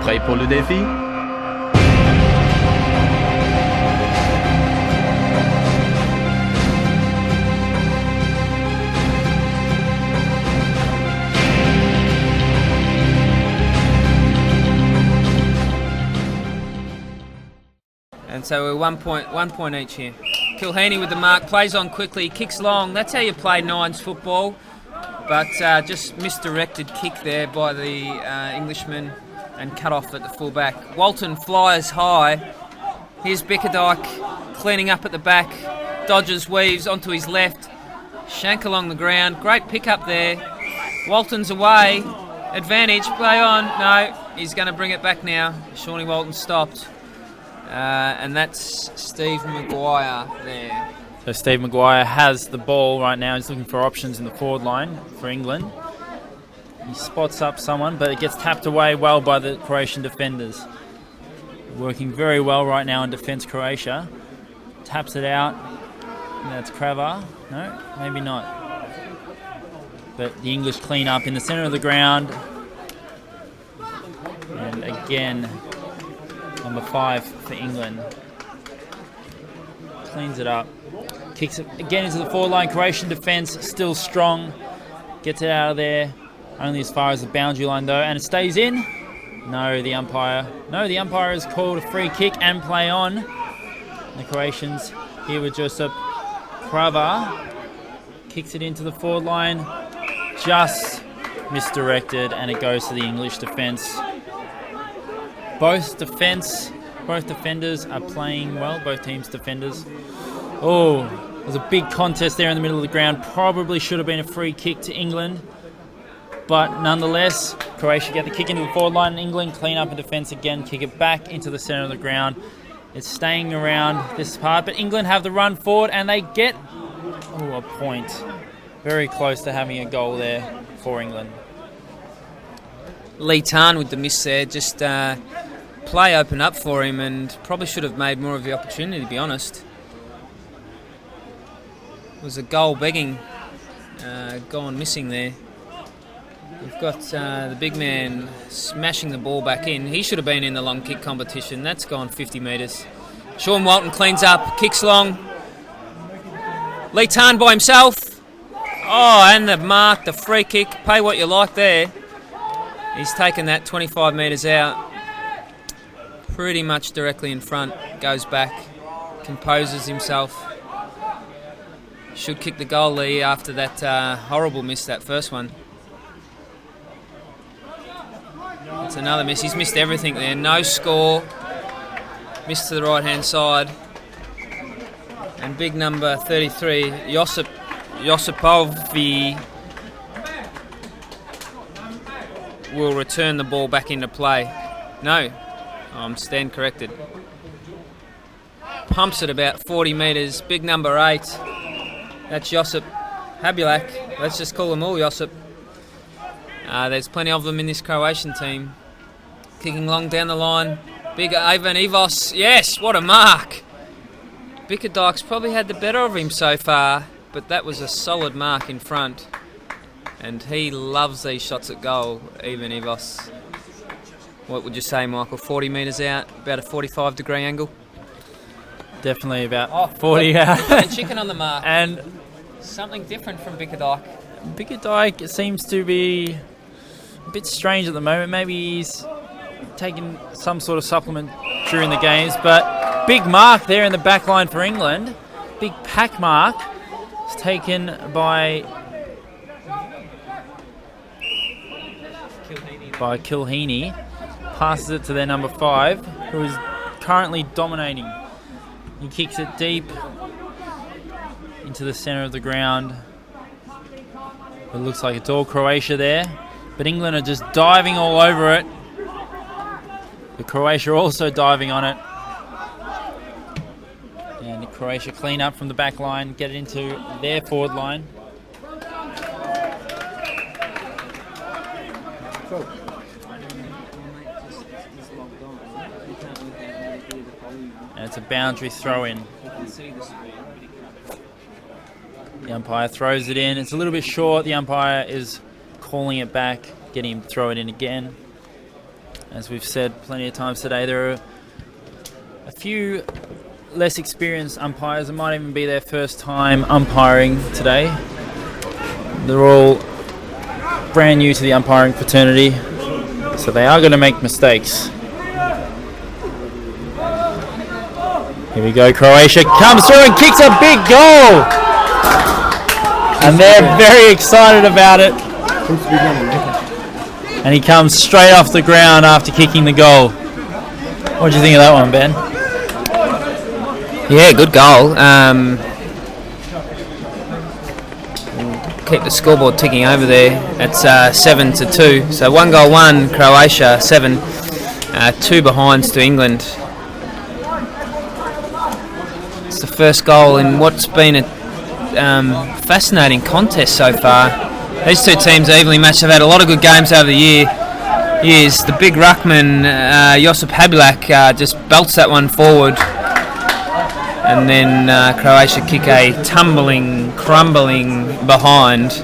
Prêt pour le défi? And so we're one point each here. Kilhenny with the mark, plays on quickly, kicks long. That's how you play nines football. But just misdirected kick there by the Englishman and cut off at the full-back. Walton flies high. Here's Bickerdike cleaning up at the back. Dodges, weaves onto his left. Shank along the ground. Great pick up there. Walton's away. Advantage, play on. No, he's going to bring it back now. Shawnee Walton stopped. And that's Steve Maguire there. So Steve Maguire has the ball right now. He's looking for options in the forward line for England. He spots up someone, but it gets tapped away well by the Croatian defenders. Working very well right now in defence, Croatia. Taps it out. And that's Kravar. No, maybe not. But the English clean up in the centre of the ground. And again, number 5 for England. Cleans it up. Kicks it again into the forward line. Croatian defence still strong. Gets it out of there. Only as far as the boundary line though. And it stays in. No, the umpire has called a free kick and play on. The Croatians here with Josip Kravar. Kicks it into the forward line. Just misdirected and it goes to the English defence. Both defenders are playing well, both teams' defenders. Oh, there's a big contest there in the middle of the ground. Probably should have been a free kick to England. But nonetheless, Croatia get the kick into the forward line. England clean up in defence again, kick it back into the centre of the ground. It's staying around this part, but England have the run forward and they get a point. Very close to having a goal there for England. Lee Tarn with the miss there, just play open up for him and probably should have made more of the opportunity, to be honest. It was a goal begging, gone missing there. We've got the big man smashing the ball back in. He should have been in the long kick competition. That's gone 50 metres. Sean Walton cleans up, kicks long. Lee Tarn by himself. Oh, and the mark, the free kick. Pay what you like there. He's taken that 25 metres out. Pretty much directly in front. Goes back. Composes himself. Should kick the goal, Lee, after that horrible miss, that first one. It's another miss. He's missed everything there. No score. Missed to the right-hand side. And big number 33, Josipovi, will return the ball back into play. No, I'm stand corrected. Pumps it about 40 metres. Big number 8. That's Josip Habulak. Let's just call them all Josip. There's plenty of them in this Croatian team. Kicking long down the line. Big Ivan Ivos. Yes, what a mark. Bickerdike's probably had the better of him so far, but that was a solid mark in front. And he loves these shots at goal, Ivan Ivos. What would you say, Michael? 40 metres out, about a 45-degree angle? Definitely about 40 out. And chicken on the mark. And something different from Bickerdike. Bickerdike seems to be a bit strange at the moment. Maybe he's taken some sort of supplement during the games, but big mark there in the back line for England. Big pack mark. It's taken by Kilhenny. Passes it to their number 5, who is currently dominating. He kicks it deep into the centre of the ground. It looks like it's all Croatia there, but England are just diving all over it. But Croatia also diving on it. And Croatia clean up from the back line, get it into their forward line. And it's a boundary throw in. The umpire throws it in. It's a little bit short. The umpire is calling it back, getting him to throw it in again. As we've said plenty of times today, there are a few less experienced umpires. It might even be their first time umpiring today. They're all brand new to the umpiring fraternity, so they are going to make mistakes. Here we go, Croatia comes through and kicks a big goal! And they're very excited about it. And he comes straight off the ground after kicking the goal. What do you think of that one, Ben? Yeah, good goal. Keep the scoreboard ticking over there. It's 7-2. So 1 goal, 1 Croatia, 7. 2 behinds to England. It's the first goal in what's been a fascinating contest so far. These two teams are evenly matched. They've had a lot of good games over the years. The big ruckman, Josip Habilak, just belts that one forward. And then Croatia kick a tumbling, crumbling behind.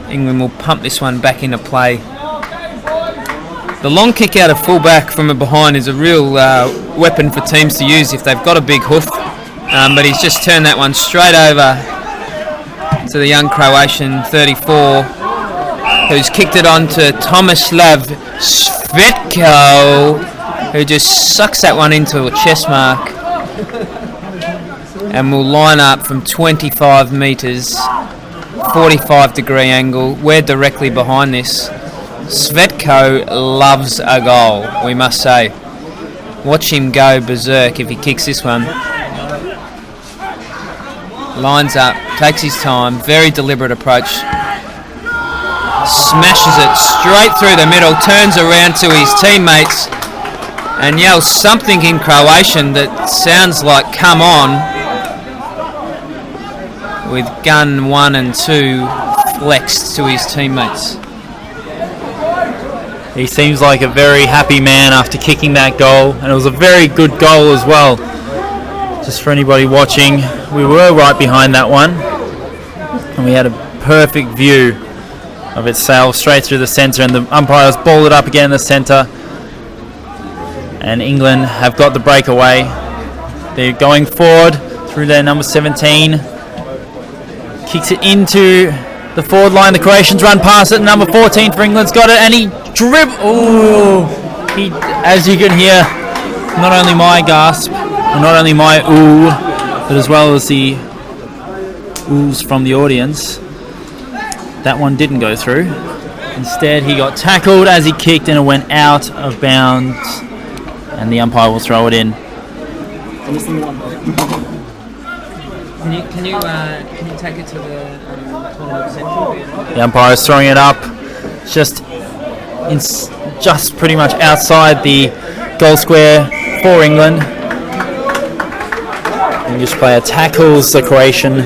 England will pump this one back into play. The long kick out of full-back from a behind is a real weapon for teams to use if they've got a big hoof. But he's just turned that one straight over to the young Croatian 34, who's kicked it on to Tomislav Svetko, who just sucks that one into a chest mark and will line up from 25 metres, 45-degree angle. We're directly behind this. Svetko loves a goal, we must say. Watch him go berserk if he kicks this one. Lines up, takes his time, very deliberate approach. Smashes it straight through the middle, turns around to his teammates and yells something in Croatian that sounds like "come on," with gun 1 and 2 flexed to his teammates. He seems like a very happy man after kicking that goal, and it was a very good goal as well. Just for anybody watching, we were right behind that one, and we had a perfect view of it sail straight through the centre, and the umpires balled it up again in the centre, and England have got the breakaway. They're going forward through their number 17, kicks it into the forward line. The Croatians run past it. Number 14 for England's got it, and he dribbles. Oh, he, as you can hear, not only my gasp, and not only my ooh, but as well as the oohs from the audience. That one didn't go through. Instead, he got tackled as he kicked, and it went out of bounds. And the umpire will throw it in. Can you take it to the tournament centre? The umpire is throwing it up, just pretty much outside the goal square for England. English player tackles the Croatian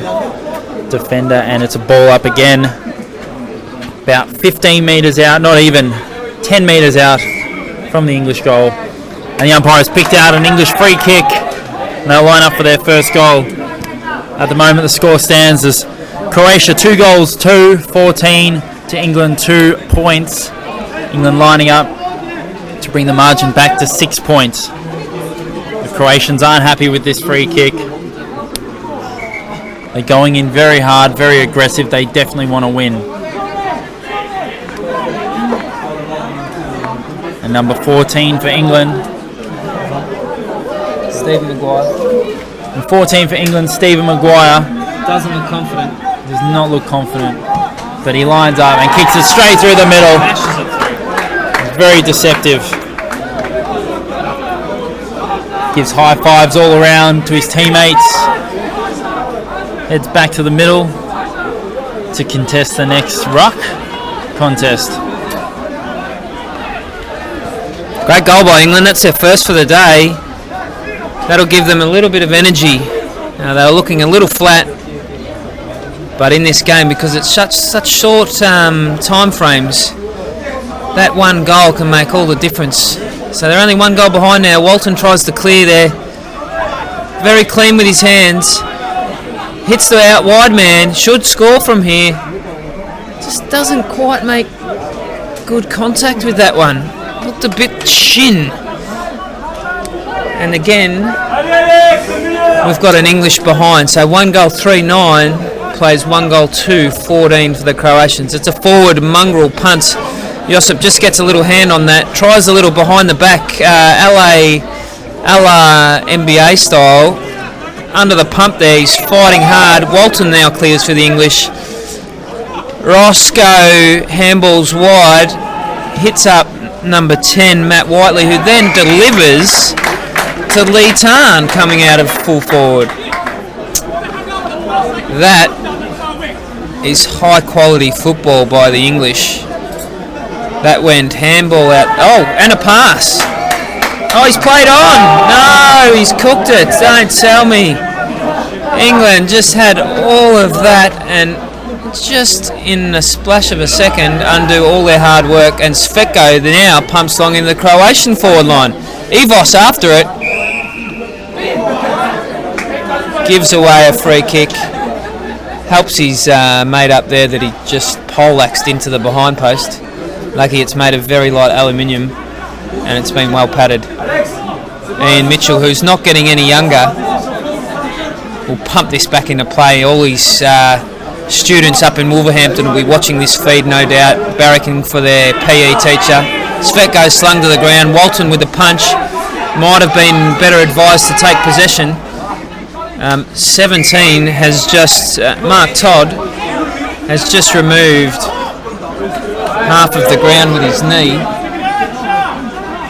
defender, and it's a ball up again. About 15 metres out, not even 10 metres out from the English goal. And the umpire has picked out an English free kick, and they'll line up for their first goal. At the moment, the score stands as Croatia 2 goals, 14 to England 2 points. England lining up to bring the margin back to 6 points. The Croatians aren't happy with this free kick. They're going in very hard, very aggressive. They definitely want to win. And number 14 for England, Stephen Maguire. And 14 for England, Stephen Maguire. Doesn't look confident. Does not look confident. But he lines up and kicks it straight through the middle. It's very deceptive. Gives high fives all around to his teammates. Heads back to the middle to contest the next ruck contest. Great goal by England. That's their first for the day. That'll give them a little bit of energy. They were looking a little flat, but in this game, because it's such short time frames, that one goal can make all the difference. So they're only 1 goal behind now. Walton tries to clear there. Very clean with his hands. Hits the out wide man. Should score from here. Just doesn't quite make good contact with that one. Looked a bit shin. And again, we've got an English behind. So 1 goal 3-9 plays 1 goal 2-14 for the Croatians. It's a forward mongrel punt. Josip just gets a little hand on that. Tries a little behind the back, a la NBA style. Under the pump there, he's fighting hard. Walton now clears for the English. Roscoe handballs wide. Hits up number 10, Matt Whiteley, who then delivers to Lee Tarn coming out of full forward. That is high quality football by the English. That went handball out. Oh, and a pass. Oh, he's played on. No, he's cooked it. Don't tell me. England just had all of that and just in a splash of a second undo all their hard work, and Svetko now pumps long in the Croatian forward line. Ivos after it gives away a free kick. Helps his mate up there that he just poleaxed into the behind post. Lucky it's made of very light aluminium and it's been well padded. Ian Mitchell, who's not getting any younger, will pump this back into play. All his students up in Wolverhampton will be watching this feed, no doubt, barracking for their PE teacher. Svetko slung to the ground. Walton with the punch. Might have been better advised to take possession. 17 has just, Mark Todd has just removed half of the ground with his knee,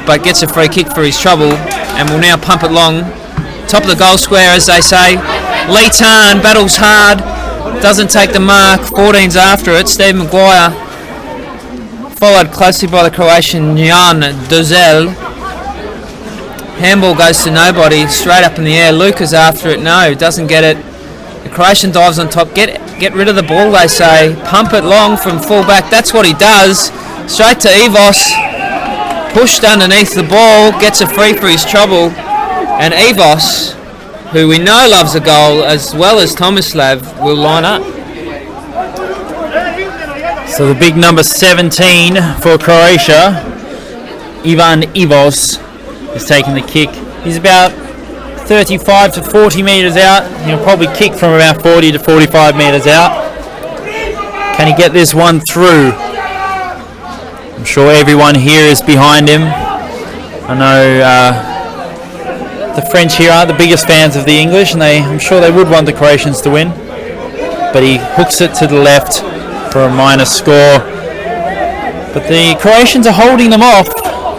but gets a free kick for his trouble and will now pump it long. Top of the goal square, as they say. Lee Tarn battles hard, doesn't take the mark. 14's after it. Steve Maguire, followed closely by the Croatian Jan Dozel. Handball goes to nobody, straight up in the air. Luka's after it, no, doesn't get it. The Croatian dives on top, get rid of the ball, they say. Pump it long from full back, that's what he does. Straight to Ivos, pushed underneath the ball, gets a free for his trouble. And Ivos, who we know loves a goal, as well as Tomislav, will line up. So the big number 17 for Croatia, Ivan Ivos, is taking the kick. He's about 35 to 40 metres out. He'll probably kick from about 40 to 45 metres out. Can he get this one through? I'm sure everyone here is behind him. I know the French here aren't the biggest fans of the English, and I'm sure they would want the Croatians to win. But he hooks it to the left for a minus score. But the Croatians are holding them off.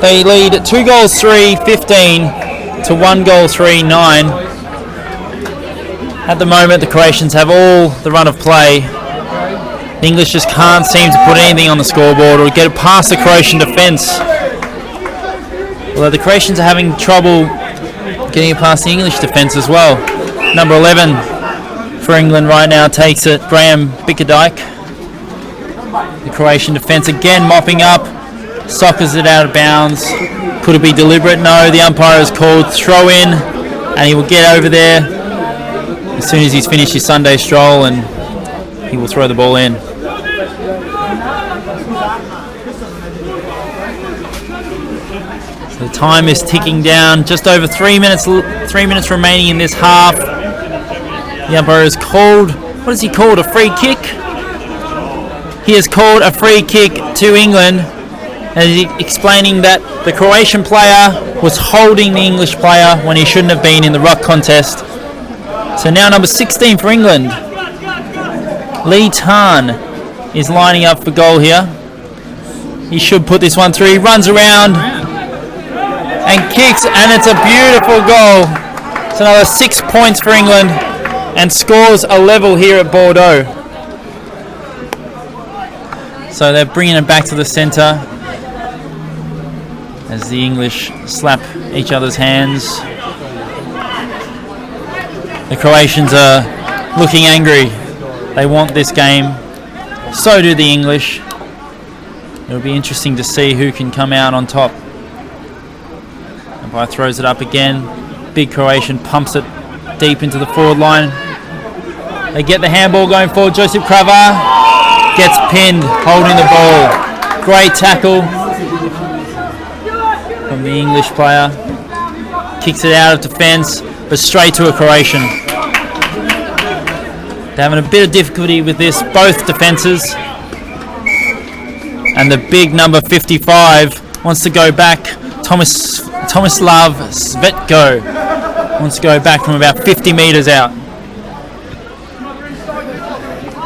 They lead 2 goals 3-15 to 1 goal 3-9. At the moment, the Croatians have all the run of play. The English just can't seem to put anything on the scoreboard or get it past the Croatian defence. Although the Croatians are having trouble getting it past the English defence as well. Number 11 for England right now takes it, Graham Bickerdijk. The Croatian defence again mopping up. Soccers it out of bounds. Could it be deliberate? No, the umpire has called throw in, and he will get over there as soon as he's finished his Sunday stroll, and he will throw the ball in. So the time is ticking down. Just over 3 minutes remaining in this half. The umpire has called, what has he called? A free kick? He has called a free kick to England, and he's explaining that the Croatian player was holding the English player when he shouldn't have been in the ruck contest. So now number 16 for England, Lee Tarn, is lining up for goal here. He should put this one through. He runs around and kicks, and it's a beautiful goal. It's another 6 points for England and scores a level here at Bordeaux. So they're bringing it back to the centre as the English slap each other's hands. The Croatians are looking angry. They want this game. So do the English. It'll be interesting to see who can come out on top. Umpire throws it up again. Big Croatian pumps it deep into the forward line. They get the handball going forward. Josip Kravar gets pinned, holding the ball. Great tackle from the English player. Kicks it out of defence, but straight to a Croatian. They're having a bit of difficulty with this, both defences. And the big number 55 wants to go back. Tomislav Svetko wants to go back from about 50 metres out.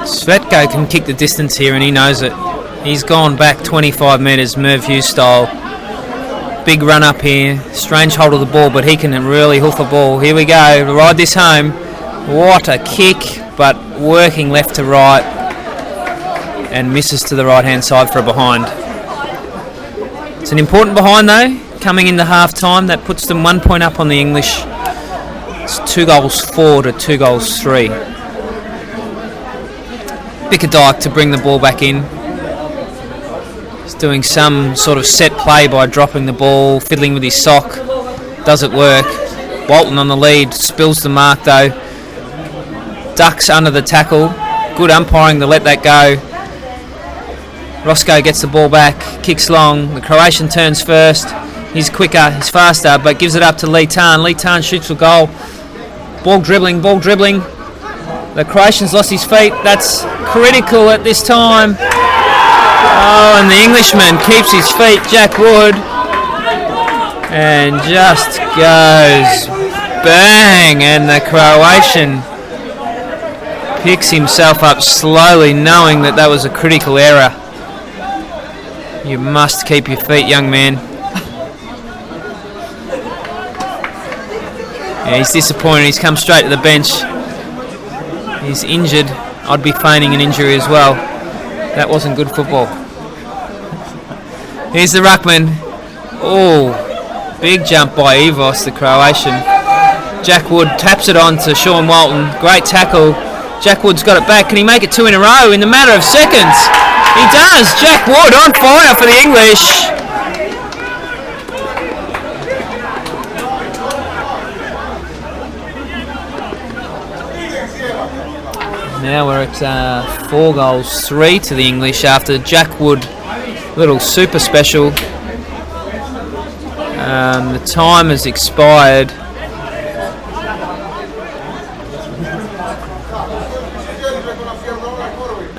Svetko can kick the distance here and he knows it. He's gone back 25 metres, Merv Hughes style. Big run up here, strange hold of the ball, but he can really hoof a ball. Here we go, ride this home. What a kick, but working left to right and misses to the right hand side for a behind. It's an important behind though, coming into half time. That puts them 1 point up on the English. It's 2 goals 4 to 2 goals 3. Bickerdike to bring the ball back in. He's doing some sort of set play by dropping the ball, fiddling with his sock. Does it work? Walton on the lead, spills the mark though. Ducks under the tackle. Good umpiring to let that go. Roscoe gets the ball back, kicks long. The Croatian turns first. He's quicker, he's faster, but gives it up to Lee Tan. Lee Tan shoots for goal. Ball dribbling. The Croatian's lost his feet. That's critical at this time. Oh, and the Englishman keeps his feet, Jack Wood, and just goes bang, and the Croatian picks himself up slowly, knowing that that was a critical error. You must keep your feet, young man. Yeah, he's disappointed. He's come straight to the bench. He's injured. I'd be feigning an injury as well. That wasn't good football. Here's the ruckman. Oh, big jump by Ivos, the Croatian. Jack Wood taps it on to Sean Walton. Great tackle. Jack Wood's got it back. Can he make it 2 in a row in the matter of seconds? He does. Jack Wood on fire for the English. Now we're at 4 goals 3 to the English after Jack Wood, little super special. The time has expired.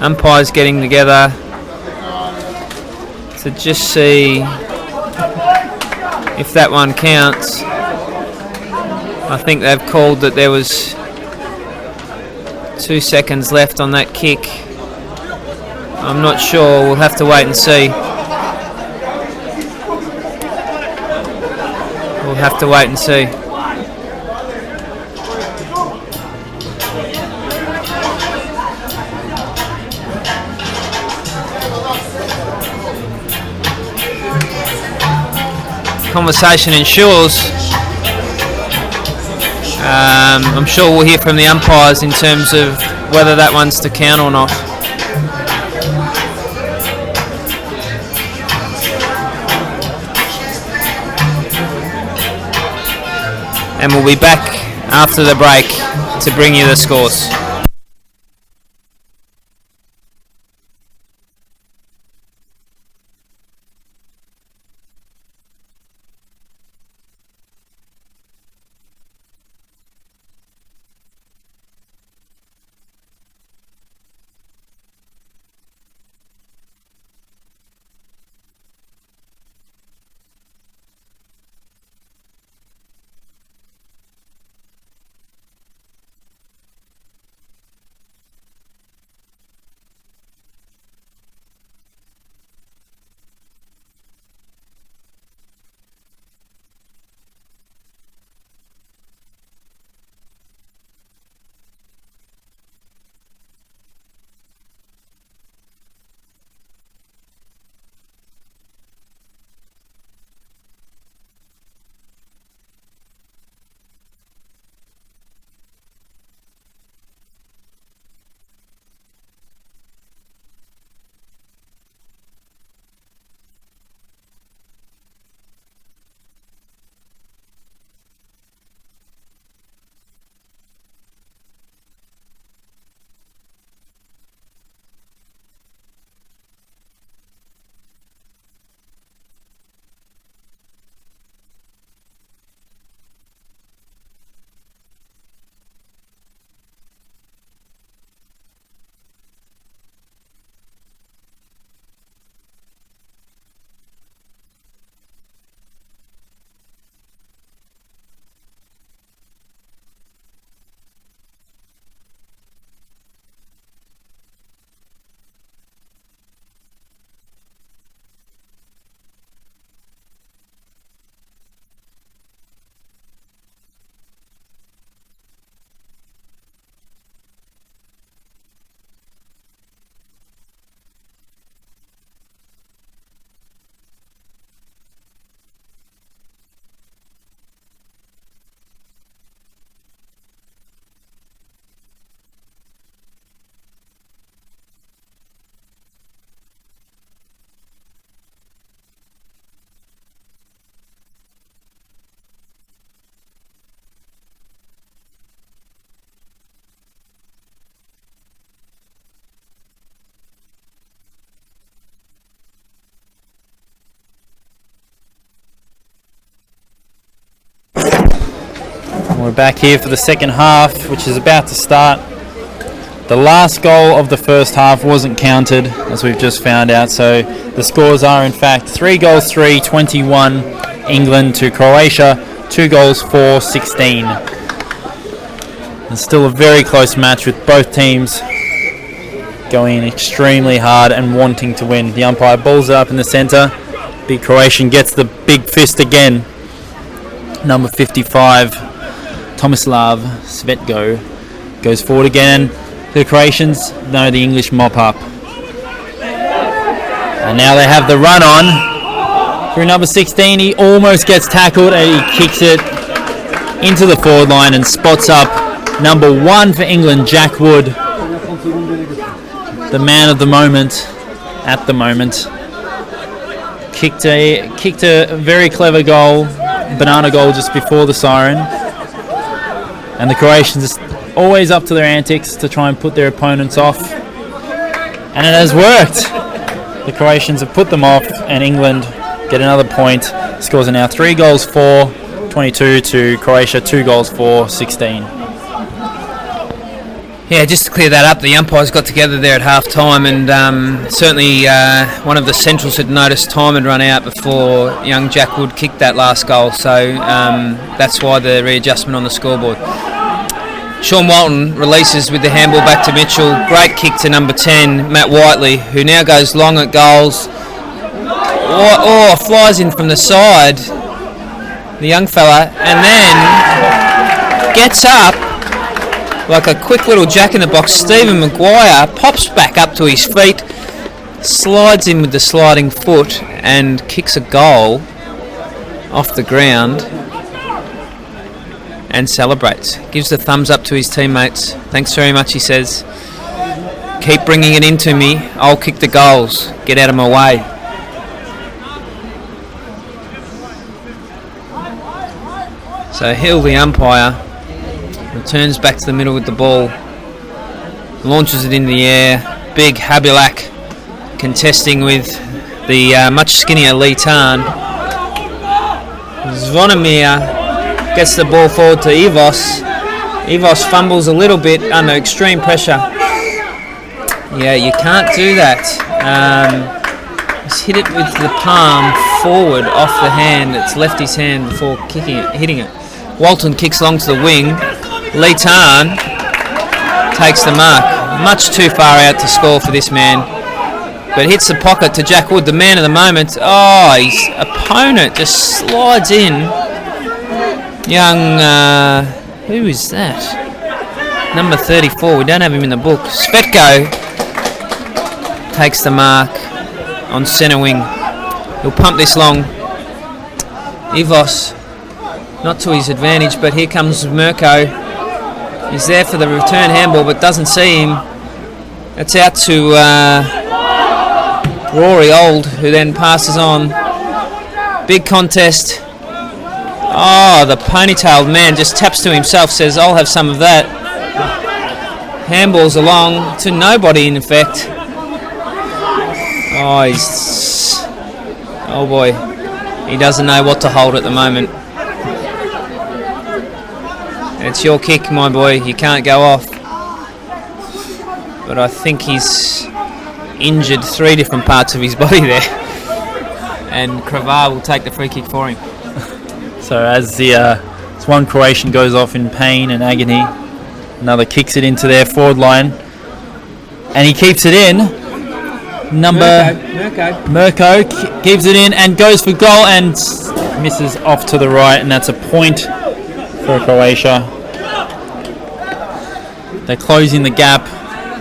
Umpires getting together to just see if that one counts. I think they've called that there was 2 seconds left on that kick. I'm not sure, we'll have to wait and see. We'll have to wait and see. Conversation ensures. I'm sure we'll hear from the umpires in terms of whether that one's to count or not. And we'll be back after the break to bring you the scores. We're back here for the second half, which is about to start. The last goal of the first half wasn't counted, as we've just found out, so the scores are in fact 3-3, 21 England to Croatia, 2-4, 16. And still a very close match with both teams going extremely hard and wanting to win. The umpire balls it up in the centre. Big Croatian gets the big fist again. Number 55, Tomislav Svetko, goes forward again. The Croatians, no, the English mop up. And now they have the run on through number 16. He almost gets tackled and he kicks it into the forward line and spots up number 1 for England, Jack Wood, the man of the moment at the moment. Kicked a very clever goal, banana goal just before the siren. And the Croatians always up to their antics to try and put their opponents off. And it has worked. The Croatians have put them off and England get another point. Scores are now 3-4, 22 to Croatia, 2-4, 16. Yeah, just to clear that up, the umpires got together there at half-time and certainly one of the centrals had noticed time had run out before young Jack Wood kicked that last goal, so that's why the readjustment on the scoreboard. Sean Walton releases with the handball back to Mitchell. Great kick to number 10, Matt Whiteley, who now goes long at goals. Oh, flies in from the side, the young fella, and then gets up like a quick little jack-in-the-box. Stephen Maguire pops back up to his feet, slides in with the sliding foot, and kicks a goal off the ground. And celebrates. Gives the thumbs up to his teammates. Thanks very much, he says. Keep bringing it into me. I'll kick the goals. Get out of my way. So Hill, the umpire, returns back to the middle with the ball. Launches it in the air. Big Habilak contesting with the much skinnier Lee Tarn. Zvonimir gets the ball forward to Ivos. Ivos fumbles a little bit under extreme pressure. Yeah, you can't do that. He's hit it with the palm forward off the hand. It's left his hand before hitting it. Walton kicks long to the wing. Lee Tarn takes the mark. Much too far out to score for this man. But hits the pocket to Jack Wood, the man of the moment. Oh, his opponent just slides in. Young, who is that? Number 34, we don't have him in the book. Svetko takes the mark on centre wing. He'll pump this long. Ivos, not to his advantage, but here comes Mirko. He's there for the return handball, but doesn't see him. It's out to Rory Old, who then passes on. Big contest. Oh, the ponytailed man just taps to himself, says, I'll have some of that. Handballs along to nobody, in effect. Oh boy. He doesn't know what to hold at the moment. It's your kick, my boy. You can't go off. But I think he's injured 3 different parts of his body there. And Kravar will take the free kick for him. So as as one Croatian goes off in pain and agony, another kicks it into their forward line, and he keeps it in. Mirko gives it in and goes for goal and misses off to the right, and that's a point for Croatia. They're closing the gap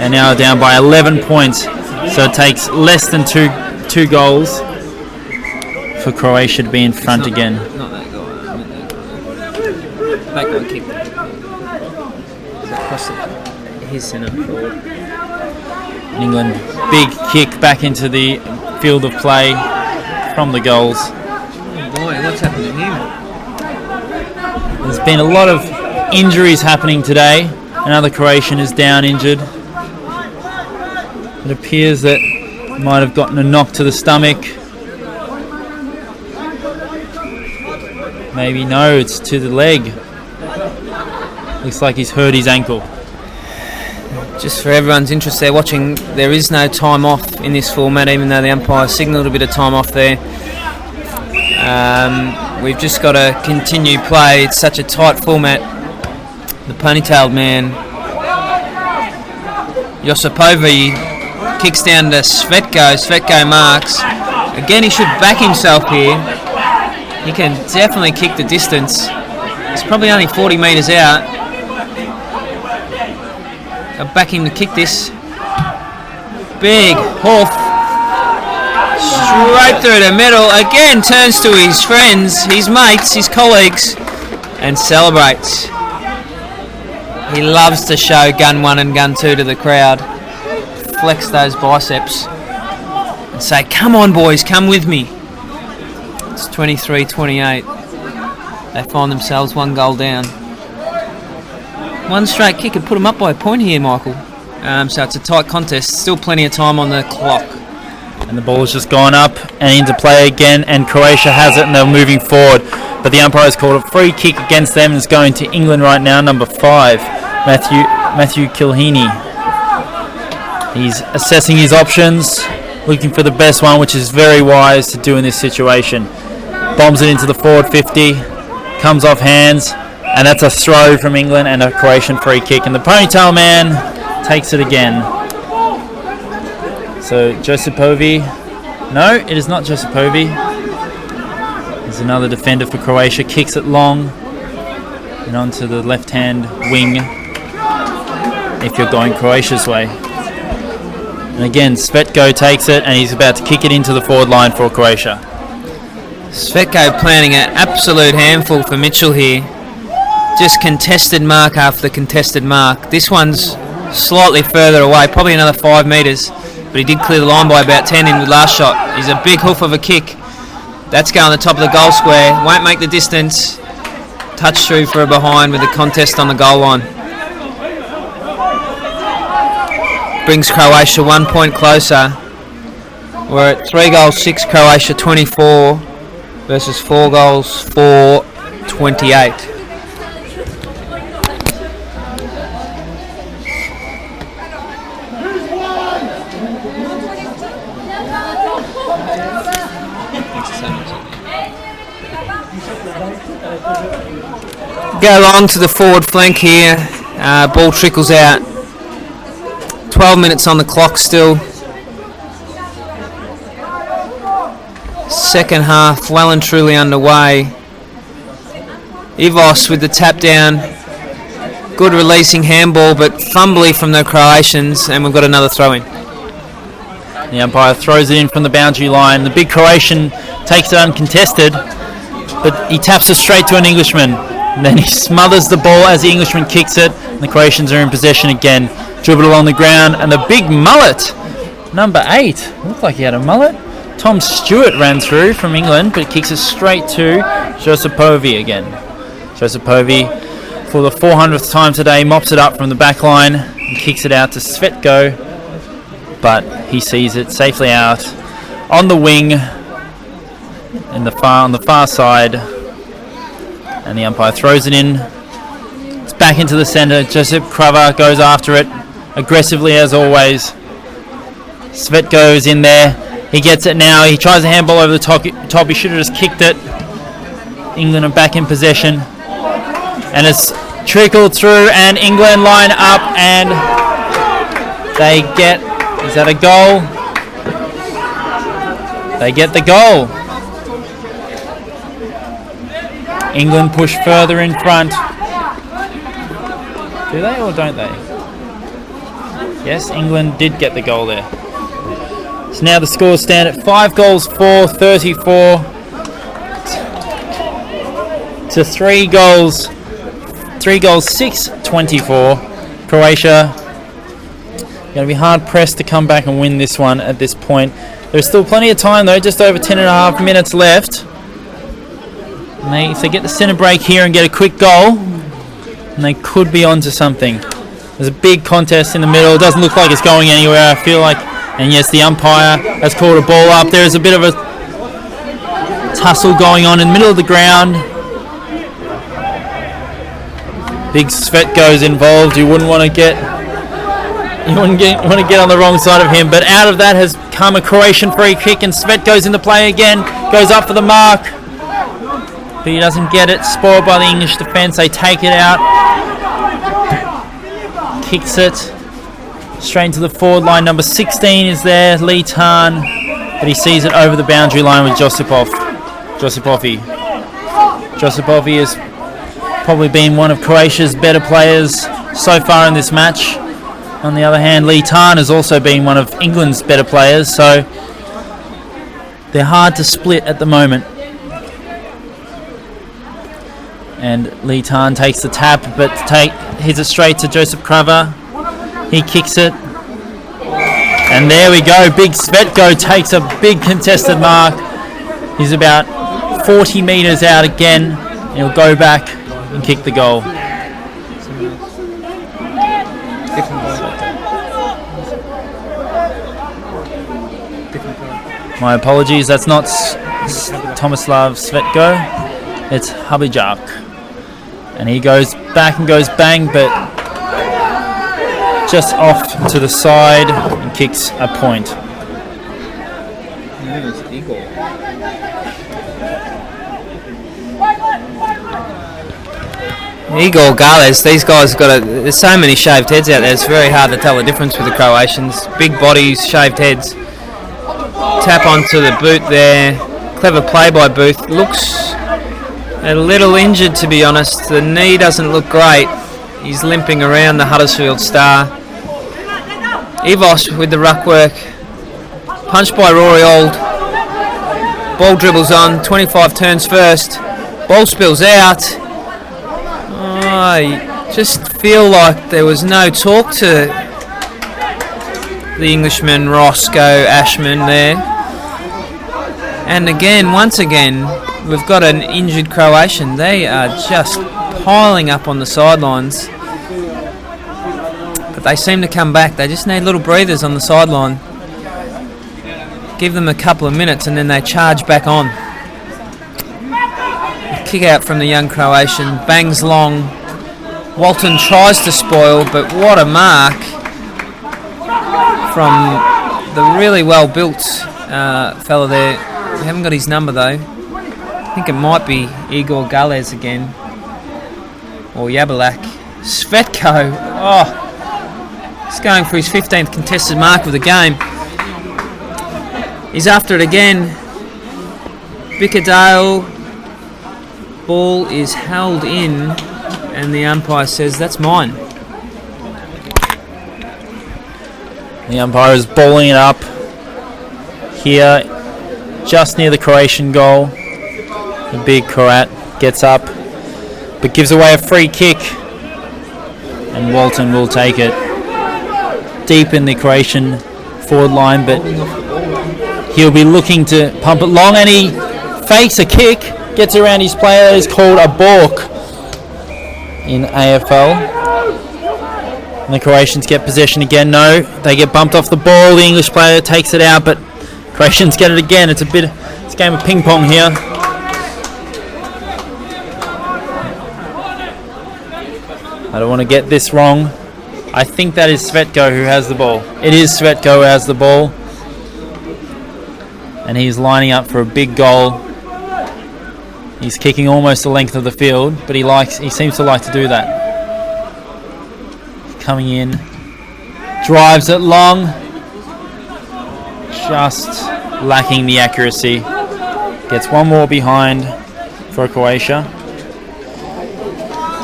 and now down by 11 points, so it takes less than two goals for Croatia to be in front again. Not that goal. That guy kicked it. Across his centre forward. England, big kick back into the field of play from the goals. Oh boy, what's happened to him? There's been a lot of injuries happening today. Another Croatian is down injured. It appears that might have gotten a knock to the stomach. Maybe no, it's to the leg. Looks like he's hurt his ankle. Just for everyone's interest there watching, there is no time off in this format, even though the umpire signalled a bit of time off there. We've just got to continue play. It's such a tight format. The ponytailed man, Josipovic, kicks down to Svetko. Svetko marks. Again, he should back himself here. He can definitely kick the distance. It's probably only 40 metres out. I'll back him to kick this. Big hoof. Straight through the middle. Again, turns to his friends, his mates, his colleagues, and celebrates. He loves to show gun 1 and gun 2 to the crowd. Flex those biceps and say, come on boys, come with me. It's 23-28. They find themselves 1 goal down. One straight kick could put them up by a point here, Michael. So it's a tight contest. Still plenty of time on the clock. And the ball has just gone up and into play again, and Croatia has it and they're moving forward. But the umpire has called a free kick against them and it's going to England right now, number 5, Matthew Kilheeney. He's assessing his options, looking for the best one, which is very wise to do in this situation. Bombs it into the forward 50, comes off hands, and that's a throw from England and a Croatian free kick. And the ponytail man takes it again. So Josipovic, no, it is not Josipovic. There's another defender for Croatia, kicks it long and onto the left-hand wing if you're going Croatia's way. And again, Svetko takes it and he's about to kick it into the forward line for Croatia. Svetko planning an absolute handful for Mitchell here. Just contested mark after contested mark. This one's slightly further away, probably another 5 metres, but he did clear the line by about 10 in the last shot. He's a big hoof of a kick. That's going the top of the goal square. Won't make the distance. Touch through for a behind with the contest on the goal line. Brings Croatia 1 point closer. We're at 3 goals 6, Croatia 24 versus 4 goals 4, 28. Go along to the forward flank here. Ball trickles out. 12 minutes on the clock still. Second half well and truly underway. Ivos with the tap down. Good releasing handball, but fumbly from the Croatians, and we've got another throw in. The umpire throws it in from the boundary line. The big Croatian takes it uncontested, but he taps it straight to an Englishman. And then he smothers the ball as the Englishman kicks it, and the Croatians are in possession again. Dribbled along the ground, and the big mullet, number 8, looked like he had a mullet. Tom Stewart ran through from England, but kicks it straight to Josipovic again. Josipovic, for the 400th time today, mops it up from the back line and kicks it out to Svetko, but he sees it safely out on the wing on the far side. And the umpire throws it in. It's back into the centre. Josip Krava goes after it aggressively as always. Svetko is in there. He gets it now. He tries a handball over the top. He should have just kicked it. England are back in possession. And it's trickled through and England line up and they get... Is that a goal? They get the goal. England push further in front. Do they or don't they? Yes, England did get the goal there. So now the scores stand at 5 goals 4, 34 to 3 goals 6, 24. Croatia going to be hard pressed to come back and win this one at this point. There's still plenty of time though, just over 10.5 minutes left. And if they get the centre break here and get a quick goal, and they could be onto something. There's a big contest in the middle. It doesn't look like it's going anywhere, I feel like. And yes, the umpire has called a ball up. There's a bit of a tussle going on in the middle of the ground. Big Svetko's involved. You wouldn't want to get on the wrong side of him. But out of that has come a Croatian free kick, and Svetko's in the play again. Goes up for the mark, but he doesn't get it. Spoiled by the English defence. They take it out. Kicks it straight into the forward line. Number 16 is there, Lee Tarn, but he sees it over the boundary line with Josipovi has probably been one of Croatia's better players so far in this match. On the other hand, Lee Tarn has also been one of England's better players, so they're hard to split at the moment. And Lee Tarn takes the tap, but hits it straight to Joseph Kraver. He kicks it. And there we go. Big Svetko takes a big contested mark. He's about 40 metres out again. He'll go back and kick the goal. My apologies, that's not Tomislav Svetko. It's Habijak. And he goes back and goes bang, but just off to the side and kicks a point. Igor Gales, these guys there's so many shaved heads out there, it's very hard to tell the difference with the Croatians. Big bodies, shaved heads. Tap onto the boot there. Clever play by Booth. Looks a little injured, to be honest. The knee doesn't look great. He's limping around, the Huddersfield star. Ivos with the ruck work. Punched by Rory Auld. Ball dribbles on. 25 turns first. Ball spills out. I just feel like there was no talk to the Englishman Roscoe Ashman there. And once again, we've got an injured Croatian. They are just piling up on the sidelines. But they seem to come back. They just need little breathers on the sideline. Give them a couple of minutes and then they charge back on. Kick out from the young Croatian. Bangs long. Walton tries to spoil, but what a mark from the really well-built fella there. We haven't got his number though. I think it might be Igor Gales again. Or Yabalak. Svetko. He's going for his 15th contested mark of the game. He's after it again. Bickerdale. Ball is held in. And the umpire says, that's mine. The umpire is balling it up here, just near the Croatian goal. The big Croat gets up, but gives away a free kick. And Walton will take it deep in the Croatian forward line, but he'll be looking to pump it long, and he fakes a kick, gets around his player. It's called a balk in AFL. And the Croatians get possession again. No, they get bumped off the ball. The English player takes it out, but Croatians get it again. It's a game of ping pong here. I don't want to get this wrong. I think that is Svetko who has the ball. It is Svetko who has the ball. And he's lining up for a big goal. He's kicking almost the length of the field, but he seems to like to do that. Coming in, drives it long, just lacking the accuracy. Gets one more behind for Croatia.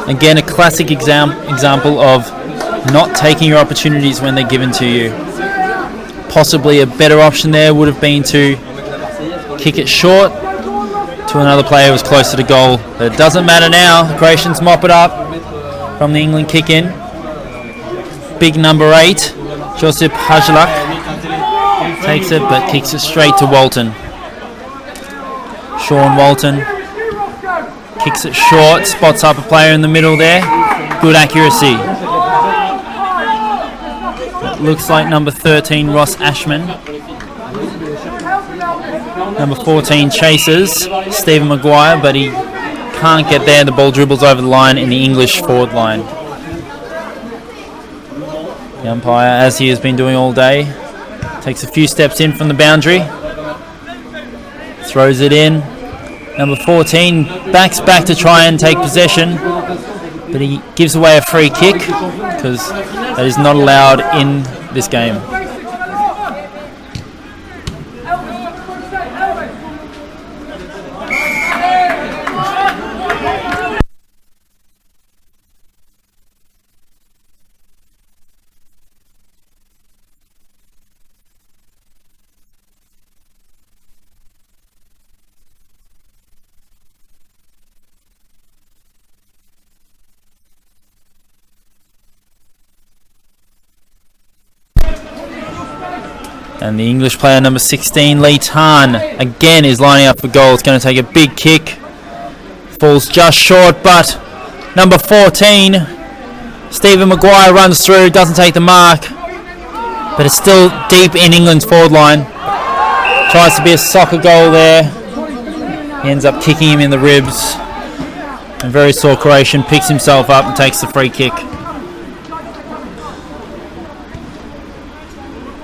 Again, a classic example of not taking your opportunities when they're given to you. Possibly a better option there would have been to kick it short to another player who was closer to goal. But it doesn't matter now. The Croatians mop it up from the England kick in. Big number 8, Josip Hajlak, takes it but kicks it straight to Walton. Sean Walton kicks it short, spots up a player in the middle there. Good accuracy. It looks like number 13, Ross Ashman. Number 14 chases Stephen Maguire, but he can't get there. The ball dribbles over the line in the English forward line. The umpire, as he has been doing all day, takes a few steps in from the boundary. Throws it in. Number 14 backs back to try and take possession, but he gives away a free kick because that is not allowed in this game. And the English player number 16, Lee Tan, again is lining up for goal. It's going to take a big kick. Falls just short, but number 14, Stephen Maguire, runs through, doesn't take the mark, but it's still deep in England's forward line. Tries to be a soccer goal there. He ends up kicking him in the ribs. And very sore Croatian picks himself up and takes the free kick.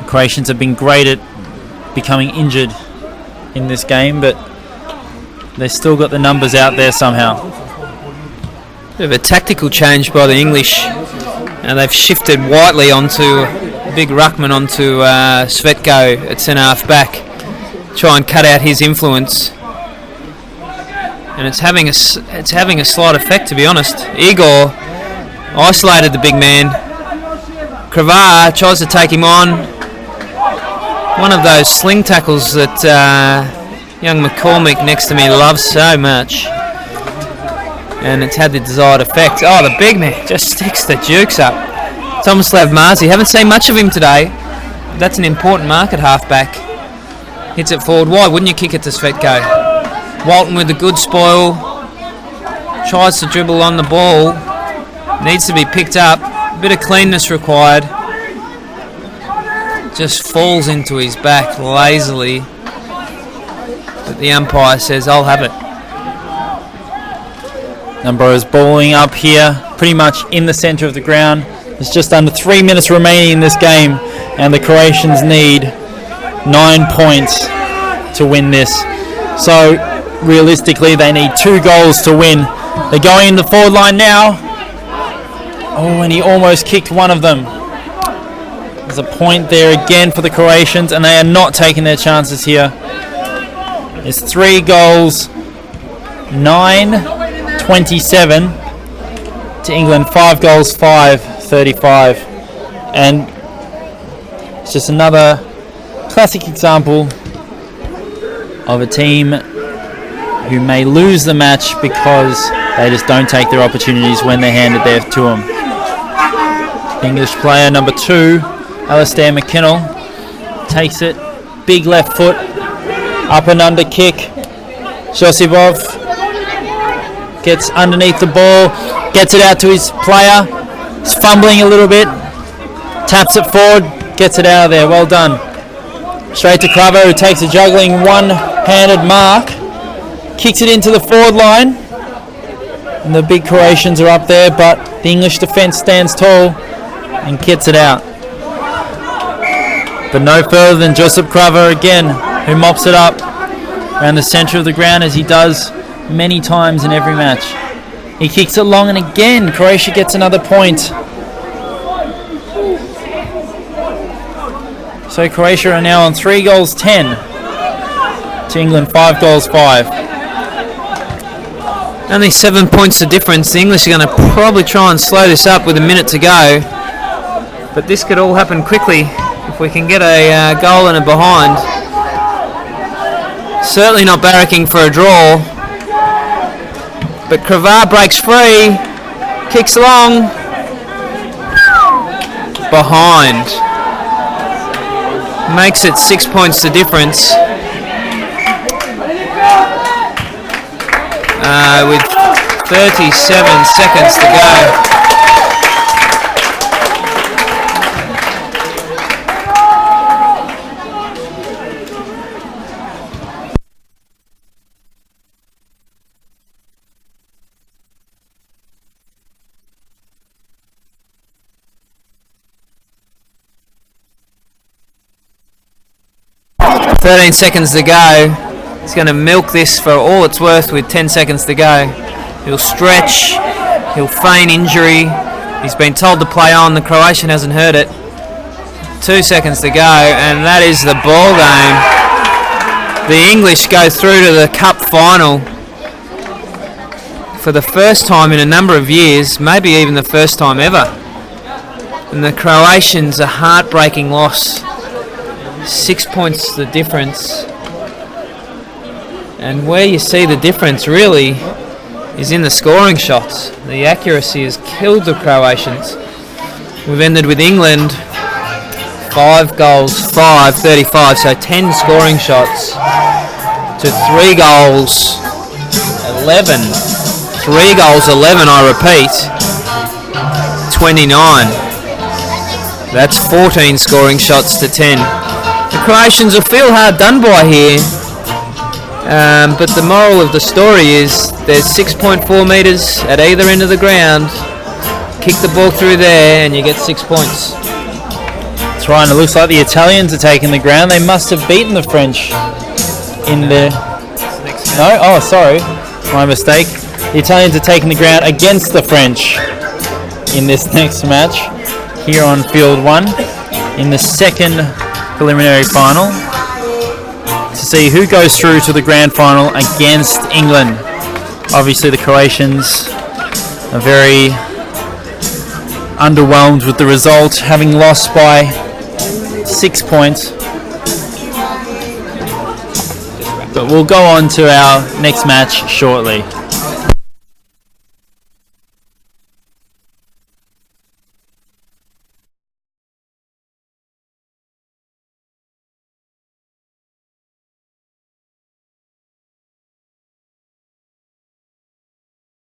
Croatians have been great at becoming injured in this game, but they've still got the numbers out there somehow. Bit of a tactical change by the English, and they've shifted Whiteley onto big ruckman onto Svetko at centre half back, try and cut out his influence, and it's having a slight effect, to be honest. Igor isolated the big man. Kravar tries to take him on. One of those sling tackles that young McCormick next to me loves so much. And it's had the desired effect. Oh, the big man just sticks the jukes up. Tomislav Marzi, haven't seen much of him today. That's an important mark at half-back. Hits it forward. Why wouldn't you kick it to Svetko? Walton with a good spoil. Tries to dribble on the ball. Needs to be picked up. A bit of cleanness required. Just falls into his back lazily. But the umpire says, I'll have it. Number is bowling up here, pretty much in the centre of the ground. There's just under 3 minutes remaining in this game, and the Croatians need 9 points to win this. So, realistically, they need 2 goals to win. They're going in the forward line now. Oh, and he almost kicked one of them. There's a point there again for the Croatians, and they are not taking their chances here. It's 3 goals, 9-27 to England, 5 goals, 5-35. And it's just another classic example of a team who may lose the match because they just don't take their opportunities when they're handed there to them. English player number 2, Alistair McKinnell, takes it, big left foot, up and under kick. Josipov gets underneath the ball, gets it out to his player, he's fumbling a little bit, taps it forward, gets it out of there, well done. Straight to Cravo, who takes a juggling one-handed mark, kicks it into the forward line, and the big Croatians are up there, but the English defence stands tall and gets it out. But no further than Josip Krava again, who mops it up around the centre of the ground as he does many times in every match. He kicks it long, and again Croatia gets another point. So Croatia are now on 3 goals 10 to England 5 goals 5. Only 7 points the difference. The English are going to probably try and slow this up with a minute to go, but this could all happen quickly if we can get a goal and a behind. Certainly not barracking for a draw, but Kravar breaks free, kicks long, behind. Makes it 6 points the difference. With 37 seconds to go. 13 seconds to go. He's going to milk this for all it's worth with 10 seconds to go. He'll stretch. He'll feign injury. He's been told to play on. The Croatian hasn't heard it. 2 seconds to go, and that is the ball game. The English go through to the cup final for the first time in a number of years, maybe even the first time ever. And the Croatians, a heartbreaking loss. 6 points the difference. And where you see the difference really is in the scoring shots. The accuracy has killed the Croatians. We've ended with England 5 goals, 5, 35, so 10 scoring shots to 3 goals, 11. 3 goals, 11, I repeat, 29. That's 14 scoring shots to 10. The Croatians will feel hard done by here. But the moral of the story is there's 6.4 metres at either end of the ground. Kick the ball through there and you get 6 points. That's right, and it looks like the Italians are taking the ground. They must have beaten the French in the... No? Oh, sorry. My mistake. The Italians are taking the ground against the French in this next match here on Field 1 in the second preliminary final, to see who goes through to the grand final against England. Obviously the Croatians are very underwhelmed with the result, having lost by 6 points. But we'll go on to our next match shortly.